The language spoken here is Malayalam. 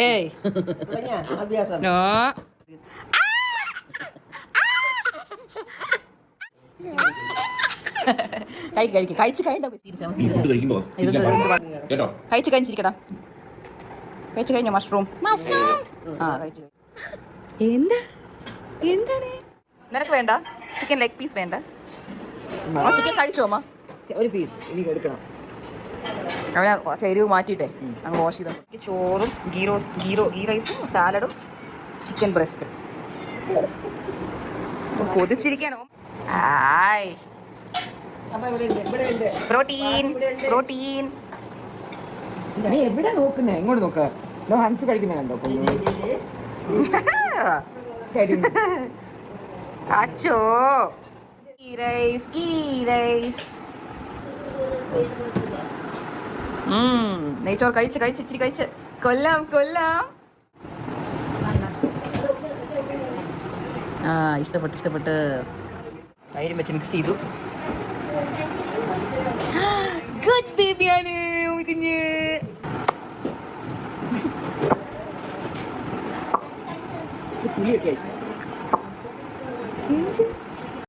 ഏയ് നോ കഴിച്ച് കഴിഞ്ഞിരിക്കടാ. കഴിച്ചു കഴിഞ്ഞോ മഷ്റൂം? ആ കഴിച്ചു. എന്താ എന്താണ് നിനക്ക് വേണ്ട? ചിക്കൻ ലെഗ് പീസ് വേണ്ട? ചിക്കൻ കഴിച്ചോ അമ്മ? ഒരു പീസ് എനിക്ക് എടുക്കണം. അവനെ എരിവ് മാറ്റിയിട്ടെ അങ്ങ് വാഷ് ചെയ്ത്. ചോറും ഗീ റൈസും സാലഡും ചിക്കൻ ബ്രസ്റ്റും. കൊതിച്ചിരിക്കണോ? ആയ് പ്രോട്ടീൻ പ്രോട്ടീൻ. നീ എവിടെ നോക്കുന്നേ? ഇങ്ങോട്ട് നോക്ക. ഹൻസ് കഴിക്കുന്ന കണ്ടോ? അച്ചോ ഗീ റൈസ്. നെയ്ച്ചോറ് കഴിച്ച് ഇച്ചിരി കഴിച്ച്. കൊല്ലാം. ആ ഇഷ്ടപ്പെട്ട് തൈരും വെച്ച് മിക്സ് ചെയ്തു. ഗുഡ് ബേബിയാണ് കുഞ്ഞ്. പുളിയൊക്കെ